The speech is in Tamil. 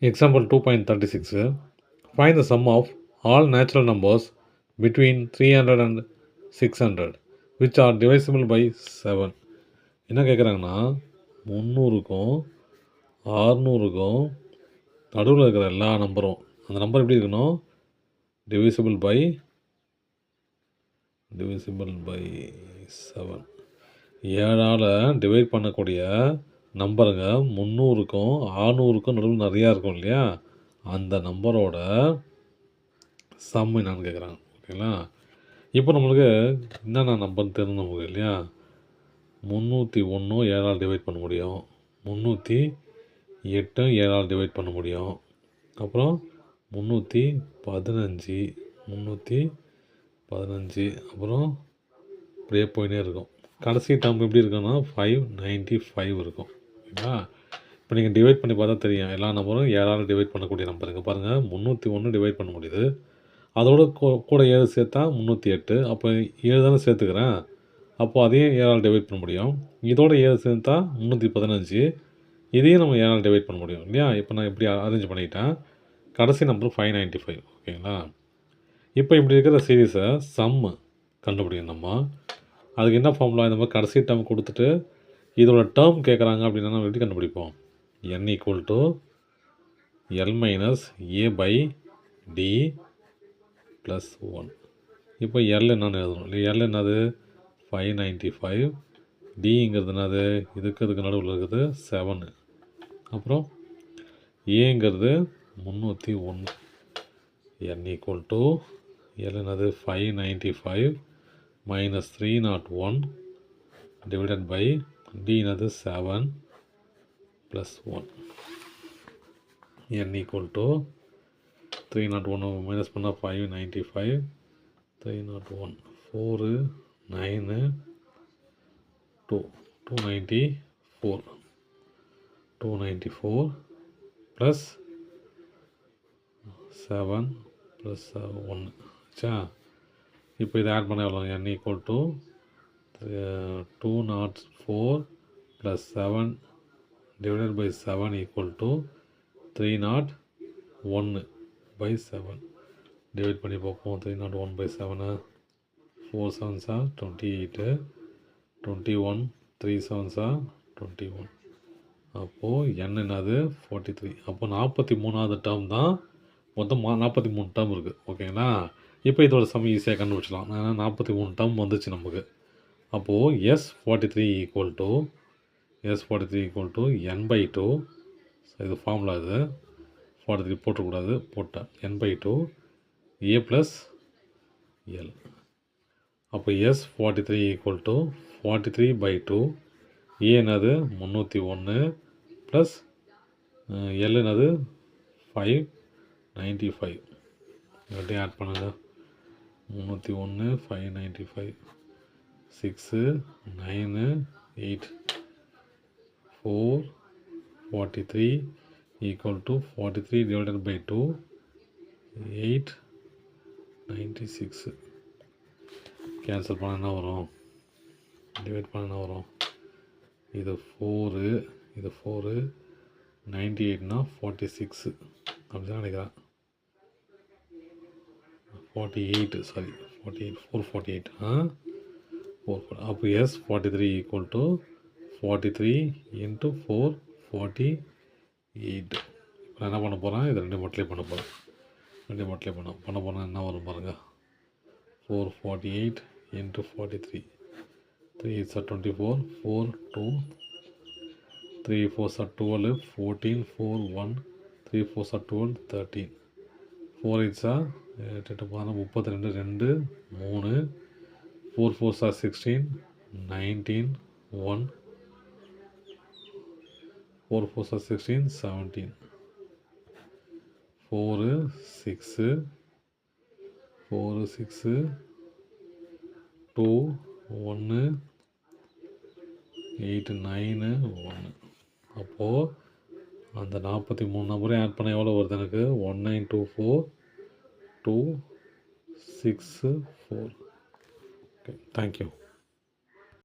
Example 2.36. Find the sum of all natural numbers between 300 and 600 which are divisible by 7. என்ன கேட்குறாங்கன்னா 300க்கும் 600க்கும் நடுவில் இருக்கிற எல்லா நம்பரும் அந்த நம்பர் எப்படி இருக்கணும் divisible by 7. 7ஆல் டிவைட் பண்ணக்கூடிய நம்பருங்க 300க்கும் 600க்கும் நடுவில் நிறையா இருக்கும் இல்லையா, அந்த நம்பரோட சம் என்னான்னு கேட்குறாங்க. ஓகேங்களா, இப்போ நம்மளுக்கு என்னென்ன நம்பர்னு தெரியும் நமக்கு இல்லையா. 301 7ஆல் டிவைட் பண்ண முடியும், 308 7ஆல் டிவைட் பண்ண முடியும், அப்புறம் 315 அப்புறம் அப்படியே போயினே இருக்கும். கடைசி டேர்ம் எப்படி இருக்குன்னா 595 இருக்கும். ஓகேங்களா, இப்போ நீங்கள் டிவைட் பண்ணி பார்த்தா தெரியும் எல்லா நம்பரும் 7ஆல் டிவைட் பண்ணக்கூடிய நம்பருங்க. பாருங்கள் 301 டிவைட் பண்ண முடியுது, அதோட கூட 7 சேர்த்தா 308, அப்போ 7 தானே சேர்த்துக்கிறேன், அப்போது அதையும் 7ஆல் டிவைட் பண்ண முடியும். இதோட 7 சேர்த்தா 315, இதையும் நம்ம 7ஆல் டிவைட் பண்ண முடியும் இல்லையா. இப்போ நான் இப்படி அரேஞ்ச் பண்ணிக்கிட்டேன். கடைசி நம்பர் 595. ஓகேங்களா, இப்போ இப்படி இருக்கிற சீரீஸை சம்மு கண்டுபிடிக்கணும் நம்ம. அதுக்கு என்ன ஃபார்முலா, இந்த மாதிரி கடைசி டேர்ம் கொடுத்துட்டு இதோட டேர்ம் கேட்குறாங்க அப்படின்னா நம்ம எப்படி கண்டுபிடிப்போம். n = L - a/d + 1. இப்போ L என்னன்னு எழுதணும் இல்லை, L என்னது 595, டிங்கிறது என்னது இதுக்கு நடுவில் இருக்குது 7, அப்புறம் ஏங்கிறது 301. n = L என்னது 595 minus 301 divided by d என்னது 7 plus 1. n = 301 minus பண்ணால் 595, 301 4 9 2 294 plus 7 plus 1. சா, இப்போ இதை ஆட் பண்ண எவ்வளோ, n = 204 plus 7 divided by 7 = 301/7. Divide பண்ணி பார்ப்போம். 301/7 4 7s are 28, 21 3 7s are 21. அப்போது n என்னது 43. அப்போ 43வது டேர்ம் தான், மொத்தம் 43 டேர்ம் இருக்குது. ஓகேங்களா, இப்போ இதோட சம் ஈஸியாக கண்டுபிடிச்சலாம். ஏன்னா 43 டேர்ம் வந்துச்சு நமக்கு. அப்போது S43 = n/2. இது ஃபார்முலா, இது 43 போட்டக்கூடாது, போட்டேன் n/2 a + L. அப்போ S43 = 43/2. a என்னது 301 ப்ளஸ் L என்னது 595. ரெண்டையும் ஆட் பண்ணுங்கள். 301 595 6 9 8 4 43 = 43 divided by 2 8 96. கேன்சல் பண்ண என்ன வரும், டிவைட் பண்ண என்ன வரும், இது 4 இது 4 98னா 46 அப்படி தான் நினைக்கிறேன். 48 சாரி 48 448 அப்போ S43 = 43 × 448. இப்போ நான் என்ன பண்ண போகிறேன், இது ரெண்டு மல்டிப்ளை பண்ண போகிறேன். பண்ண போனால் என்ன வரும் பாருங்கள். 448 × 43, 3 8s are 24, 4 2 3 4s are 12, 14 4 1 3 4s are 12 13, 4 8s are 32 2 3 4 4s are 16 19 1 4 4s are 16 17 4 6 2 1 8 9 1. அப்போது அந்த 43 நம்பரையும் ஆட் பண்ண எவ்வளோ வருது எனக்கு, 1924 2 6 4. Okay, thank you.